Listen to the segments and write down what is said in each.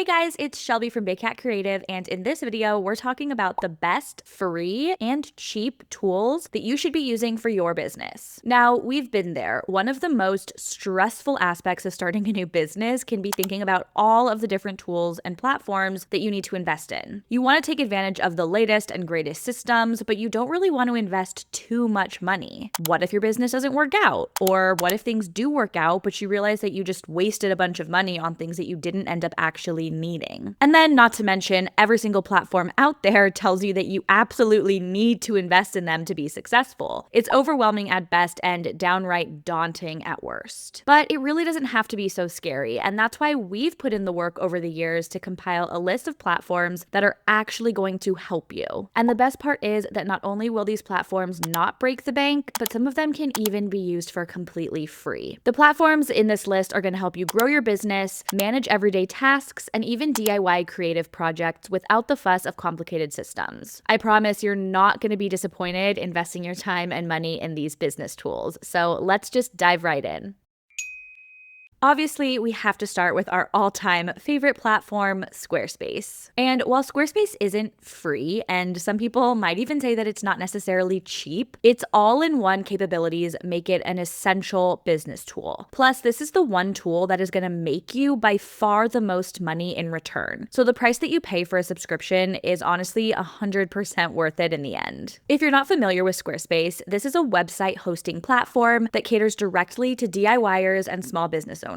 Hey guys, it's Shelby from Big Cat Creative, and in this video, we're talking about the best free and cheap tools that you should be using for your business. Now, we've been there. One of the most stressful aspects of starting a new business can be thinking about all of the different tools and platforms that you need to invest in. You want to take advantage of the latest and greatest systems, but you don't really want to invest too much money. What if your business doesn't work out? Or what if things do work out, but you realize that you just wasted a bunch of money on things that you didn't end up actually needing? And then, not to mention, every single platform out there tells you that you absolutely need to invest in them to be successful. It's overwhelming at best and downright daunting at worst. But it really doesn't have to be so scary, and that's why we've put in the work over the years to compile a list of platforms that are actually going to help you. And the best part is that not only will these platforms not break the bank, but some of them can even be used for completely free. The platforms in this list are going to help you grow your business, manage everyday tasks, and even DIY creative projects without the fuss of complicated systems. I promise you're not going to be disappointed investing your time and money in these business tools. So let's just dive right in. Obviously, we have to start with our all-time favorite platform, Squarespace. And while Squarespace isn't free, and some people might even say that it's not necessarily cheap, its all-in-one capabilities make it an essential business tool. Plus, this is the one tool that is going to make you by far the most money in return. So the price that you pay for a subscription is honestly 100% worth it in the end. If you're not familiar with Squarespace, this is a website hosting platform that caters directly to DIYers and small business owners.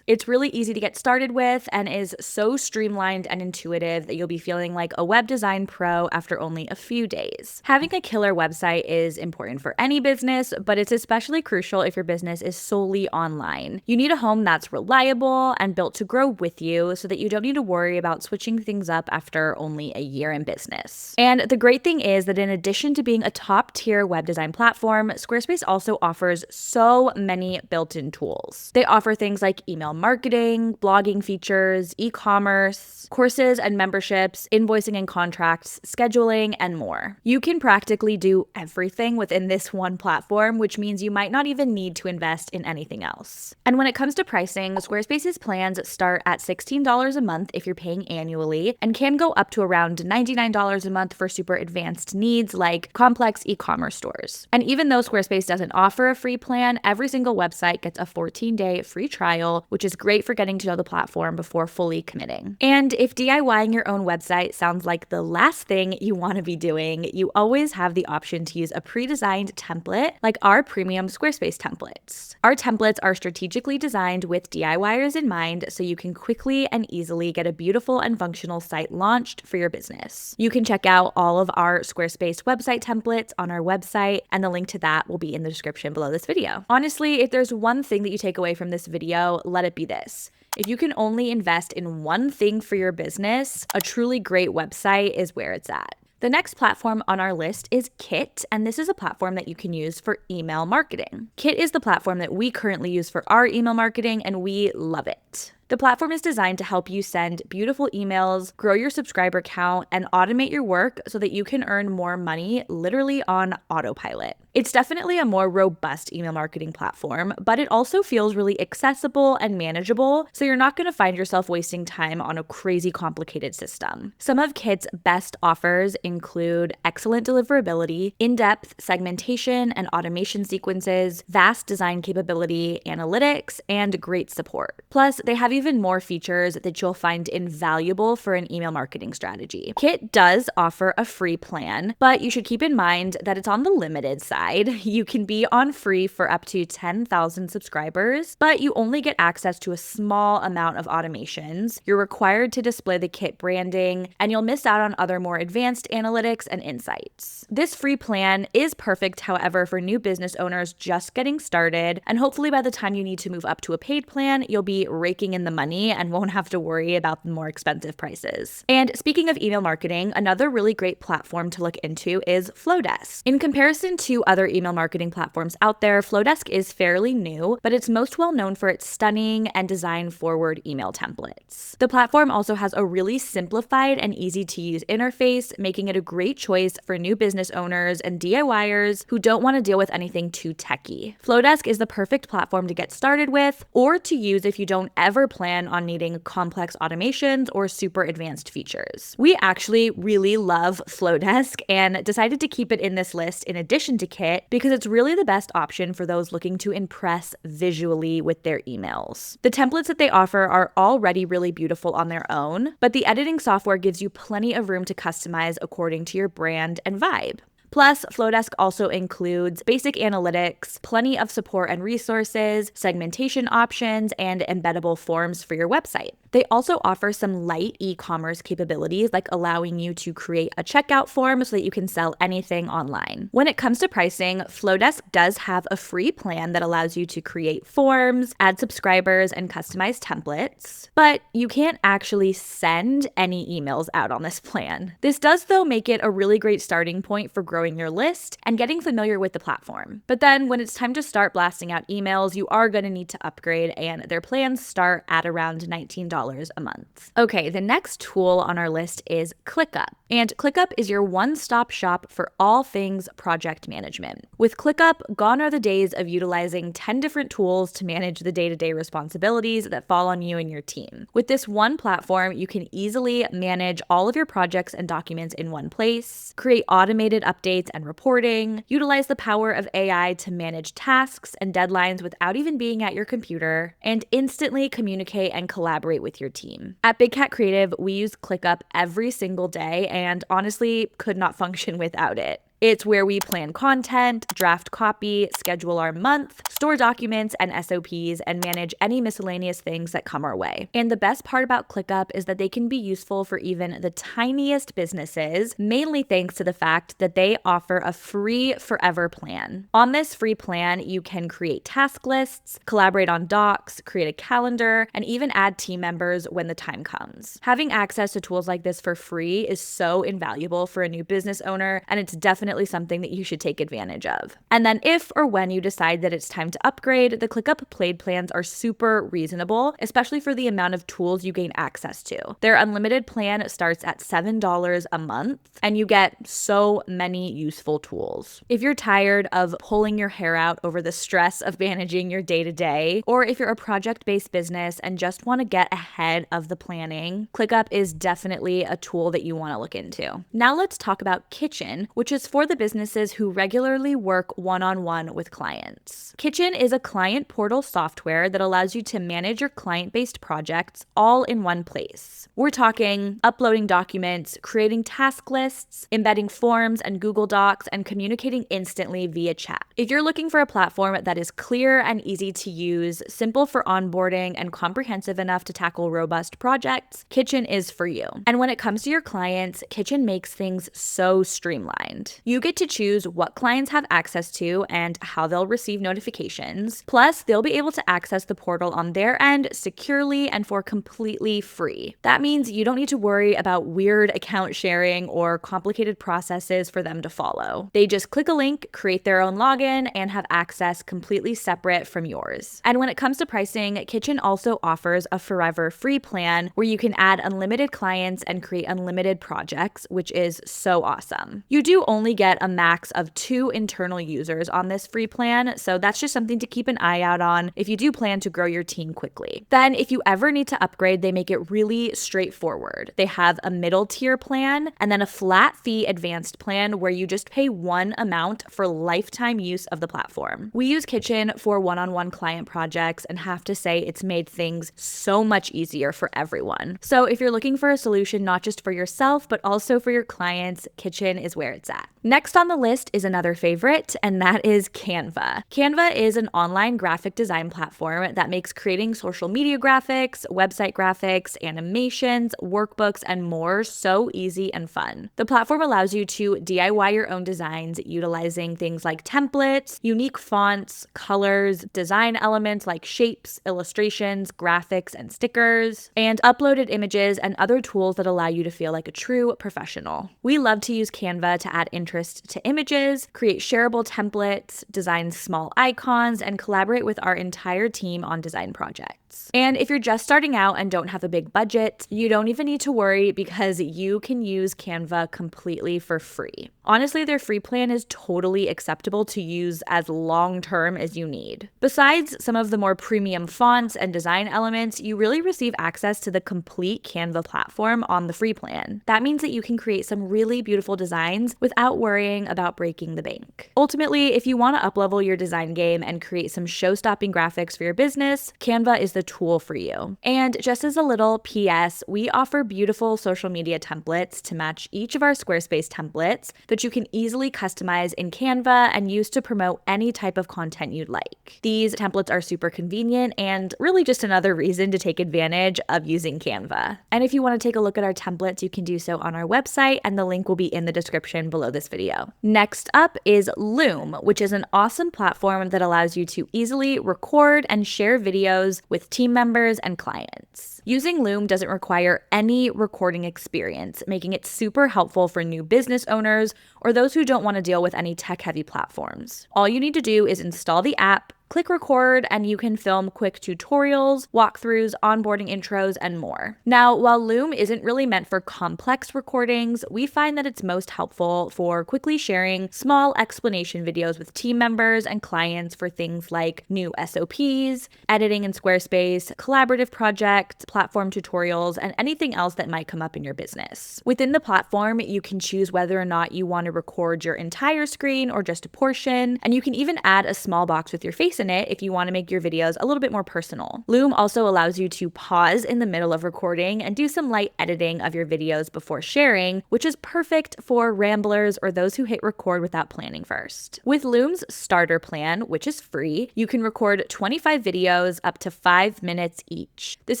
It's really easy to get started with and is so streamlined and intuitive that you'll be feeling like a web design pro after only a few days. Having a killer website is important for any business, but it's especially crucial if your business is solely online. You need a home that's reliable and built to grow with you so that you don't need to worry about switching things up after only a year in business. And the great thing is that in addition to being a top-tier web design platform, Squarespace also offers so many built-in tools. They offer things like email marketing, blogging features, e-commerce, courses and memberships, invoicing and contracts, scheduling, and more. You can practically do everything within this one platform, which means you might not even need to invest in anything else. And when it comes to pricing, Squarespace's plans start at $16 a month if you're paying annually and can go up to around $99 a month for super advanced needs like complex e-commerce stores. And even though Squarespace doesn't offer a free plan, every single website gets a 14-day free trial, which is great for getting to know the platform before fully committing. And if DIYing your own website sounds like the last thing you want to be doing, you always have the option to use a pre-designed template like our premium Squarespace templates. Our templates are strategically designed with DIYers in mind so you can quickly and easily get a beautiful and functional site launched for your business. You can check out all of our Squarespace website templates on our website, and the link to that will be in the description below this video. Honestly, if there's one thing that you take away from this video, let it be this. If you can only invest in one thing for your business, a truly great website is where it's at. The next platform on our list is Kit, and this is a platform that you can use for email marketing. Kit is the platform that we currently use for our email marketing, and we love it. The platform is designed to help you send beautiful emails, grow your subscriber count, and automate your work so that you can earn more money literally on autopilot. It's definitely a more robust email marketing platform, but it also feels really accessible and manageable, so you're not going to find yourself wasting time on a crazy complicated system. Some of Kit's best offers include excellent deliverability, in-depth segmentation and automation sequences, vast design capability, analytics, and great support. Plus, they have even more features that you'll find invaluable for an email marketing strategy. Kit does offer a free plan, but you should keep in mind that it's on the limited side. You can be on free for up to 10,000 subscribers, but you only get access to a small amount of automations. You're required to display the Kit branding, and you'll miss out on other more advanced analytics and insights. This free plan is perfect, however, for new business owners just getting started, and hopefully by the time you need to move up to a paid plan, you'll be raking in the money and won't have to worry about the more expensive prices. And speaking of email marketing, another really great platform to look into is Flodesk. In comparison to other email marketing platforms out there, Flodesk is fairly new, but it's most well known for its stunning and design-forward email templates. The platform also has a really simplified and easy-to-use interface, making it a great choice for new business owners and DIYers who don't want to deal with anything too techy. Flodesk is the perfect platform to get started with, or to use if you don't ever plan plan on needing complex automations or super advanced features. We actually really love Flodesk and decided to keep it in this list in addition to Kit because it's really the best option for those looking to impress visually with their emails. The templates that they offer are already really beautiful on their own, but the editing software gives you plenty of room to customize according to your brand and vibe. Plus, Flodesk also includes basic analytics, plenty of support and resources, segmentation options, and embeddable forms for your website. They also offer some light e-commerce capabilities, like allowing you to create a checkout form so that you can sell anything online. When it comes to pricing, Flodesk does have a free plan that allows you to create forms, add subscribers, and customize templates, but you can't actually send any emails out on this plan. This does, though, make it a really great starting point for growing your list and getting familiar with the platform. But then when it's time to start blasting out emails, you are going to need to upgrade, and their plans start at around $19 a month. Okay, the next tool on our list is Clickup. And Clickup is your one-stop shop for all things project management. With Clickup, gone are the days of utilizing 10 different tools to manage the day-to-day responsibilities that fall on you and your team. With this one platform, you can easily manage all of your projects and documents in one place, create automated updates and reporting, utilize the power of AI to manage tasks and deadlines without even being at your computer, and instantly communicate and collaborate with your team. At Big Cat Creative, we use Clickup every single day and honestly could not function without it. It's where we plan content, draft copy, schedule our month, store documents and SOPs, and manage any miscellaneous things that come our way. And the best part about ClickUp is that they can be useful for even the tiniest businesses, mainly thanks to the fact that they offer a free forever plan. On this free plan, you can create task lists, collaborate on docs, create a calendar, and even add team members when the time comes. Having access to tools like this for free is so invaluable for a new business owner, and it's definitely something that you should take advantage of. And then if or when you decide that it's time to upgrade, the ClickUp Plaid plans are super reasonable, especially for the amount of tools you gain access to. Their unlimited plan starts at $7 a month, and you get so many useful tools. If you're tired of pulling your hair out over the stress of managing your day-to-day, or if you're a project-based business and just want to get ahead of the planning, ClickUp is definitely a tool that you want to look into. Now let's talk about Kitchen, which is for the businesses who regularly work one-on-one with clients. Kitchen is a client portal software that allows you to manage your client-based projects all in one place. We're talking uploading documents, creating task lists, embedding forms and Google Docs, and communicating instantly via chat. If you're looking for a platform that is clear and easy to use, simple for onboarding, and comprehensive enough to tackle robust projects, Kitchen is for you. And when it comes to your clients, Kitchen makes things so streamlined. You get to choose what clients have access to and how they'll receive notifications. Plus, they'll be able to access the portal on their end securely and for completely free. That means you don't need to worry about weird account sharing or complicated processes for them to follow. They just click a link, create their own login, and have access completely separate from yours. And when it comes to pricing, Kitchen also offers a forever free plan where you can add unlimited clients and create unlimited projects, which is so awesome. You do only get a max of 2 internal users on this free plan, so that's just something to keep an eye out on if you do plan to grow your team quickly. Then if you ever need to upgrade, they make it really straightforward. They have a middle tier plan and then a flat fee advanced plan where you just pay one amount for lifetime use of the platform. We use Kitchen for one-on-one client projects and have to say it's made things so much easier for everyone. So if you're looking for a solution not just for yourself but also for your clients, Kitchen is where it's at. Next on the list is another favorite, and that is Canva. Canva is an online graphic design platform that makes creating social media graphics, website graphics, animations, workbooks, and more so easy and fun. The platform allows you to DIY your own designs utilizing things like templates, unique fonts, colors, design elements like shapes, illustrations, graphics, and stickers, and uploaded images and other tools that allow you to feel like a true professional. We love to use Canva to add interest to images, create shareable templates, design small icons, and collaborate with our entire team on design projects. months. And if you're just starting out and don't have a big budget, you don't even need to worry because you can use Canva completely for free. Honestly, their free plan is totally acceptable to use as long-term as you need. Besides some of the more premium fonts and design elements, you really receive access to the complete Canva platform on the free plan. That means that you can create some really beautiful designs without worrying about breaking the bank. Ultimately, if you want to uplevel your design game and create some show-stopping graphics for your business, Canva is the tool for you. And just as a little PS, we offer beautiful social media templates to match each of our Squarespace templates that you can easily customize in Canva and use to promote any type of content you'd like. These templates are super convenient and really just another reason to take advantage of using Canva. And if you want to take a look at our templates, you can do so on our website, and the link will be in the description below this video. Next up is Loom, which is an awesome platform that allows you to easily record and share videos with team members and clients. Using Loom doesn't require any recording experience, making it super helpful for new business owners or those who don't want to deal with any tech-heavy platforms. All you need to do is install the app, click record, and you can film quick tutorials, walkthroughs, onboarding intros, and more. Now, while Loom isn't really meant for complex recordings, we find that it's most helpful for quickly sharing small explanation videos with team members and clients for things like new SOPs, editing in Squarespace, collaborative projects, platform tutorials, and anything else that might come up in your business. Within the platform, you can choose whether or not you want to record your entire screen or just a portion, and you can even add a small box with your face in it if you want to make your videos a little bit more personal. Loom also allows you to pause in the middle of recording and do some light editing of your videos before sharing, which is perfect for ramblers or those who hit record without planning first. With Loom's starter plan, which is free, you can record 25 videos up to 5 minutes each. This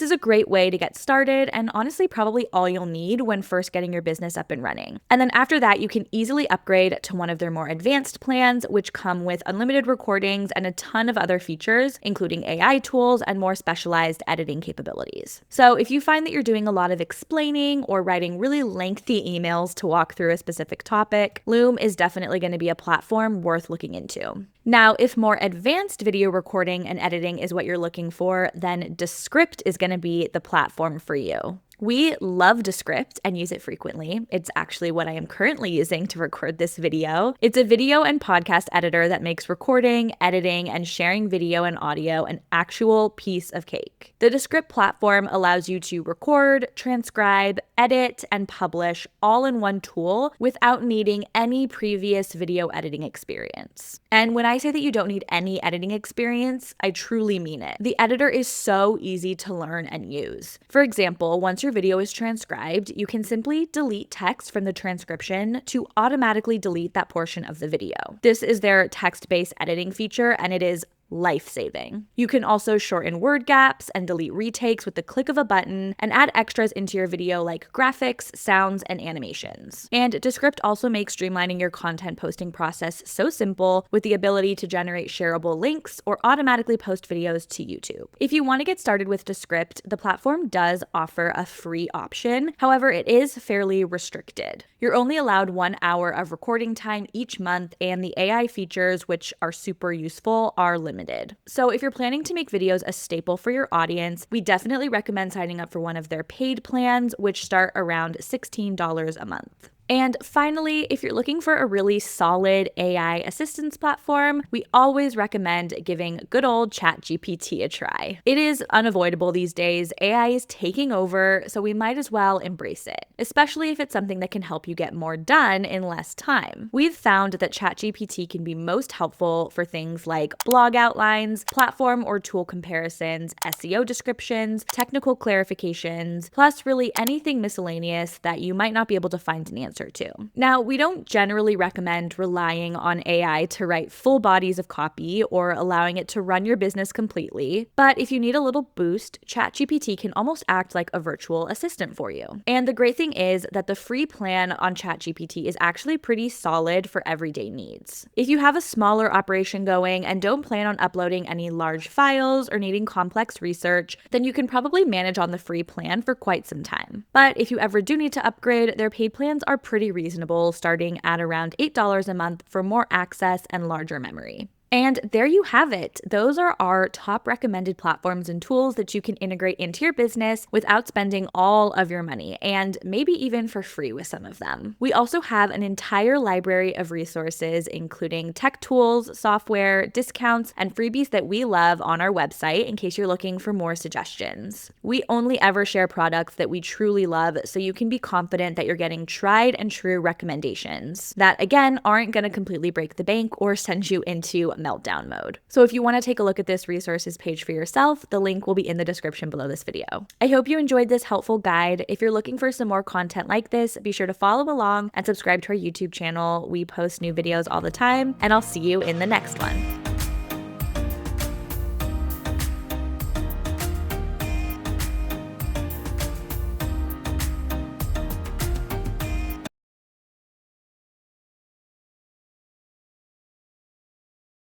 is a great way to get started and honestly probably all you'll need when first getting your business up and running. And then after that, you can easily upgrade to one of their more advanced plans, which come with unlimited recordings and a ton of other features, including AI tools and more specialized editing capabilities. So if you find that you're doing a lot of explaining or writing really lengthy emails to walk through a specific topic, Loom is definitely going to be a platform worth looking into. Now, if more advanced video recording and editing is what you're looking for, then Descript is going to be the platform for you. We love Descript and use it frequently. It's actually what I am currently using to record this video. It's a video and podcast editor that makes recording, editing, and sharing video and audio an actual piece of cake. The Descript platform allows you to record, transcribe, edit, and publish all in one tool without needing any previous video editing experience. And when I say that you don't need any editing experience, I truly mean it. The editor is so easy to learn and use. For example, once your video is transcribed, you can simply delete text from the transcription to automatically delete that portion of the video. This is their text-based editing feature, and it is life-saving. You can also shorten word gaps and delete retakes with the click of a button and add extras into your video like graphics, sounds, and animations. And Descript also makes streamlining your content posting process so simple with the ability to generate shareable links or automatically post videos to YouTube. If you want to get started with Descript, the platform does offer a free option. However, it is fairly restricted. You're only allowed 1 hour of recording time each month, and the AI features, which are super useful, are limited. So if you're planning to make videos a staple for your audience, we definitely recommend signing up for one of their paid plans, which start around $16 a month. And finally, if you're looking for a really solid AI assistance platform, we always recommend giving good old ChatGPT a try. It is unavoidable these days. AI is taking over, so we might as well embrace it, especially if it's something that can help you get more done in less time. We've found that ChatGPT can be most helpful for things like blog outlines, platform or tool comparisons, SEO descriptions, technical clarifications, plus really anything miscellaneous that you might not be able to find an answer to. Now, we don't generally recommend relying on AI to write full bodies of copy or allowing it to run your business completely, but if you need a little boost, ChatGPT can almost act like a virtual assistant for you. And the great thing is that the free plan on ChatGPT is actually pretty solid for everyday needs. If you have a smaller operation going and don't plan on uploading any large files or needing complex research, then you can probably manage on the free plan for quite some time. But if you ever do need to upgrade, their paid plans are pretty reasonable, starting at around $8 a month for more access and larger memory. And there you have it. Those are our top recommended platforms and tools that you can integrate into your business without spending all of your money, and maybe even for free with some of them. We also have an entire library of resources, including tech tools, software, discounts, and freebies that we love on our website in case you're looking for more suggestions. We only ever share products that we truly love, so you can be confident that you're getting tried and true recommendations that, again, aren't going to completely break the bank or send you into meltdown mode. So if you want to take a look at this resources page for yourself, the link will be in the description below this video. I hope you enjoyed this helpful guide. If you're looking for some more content like this, be sure to follow along and subscribe to our YouTube channel. We post new videos all the time, and I'll see you in the next one.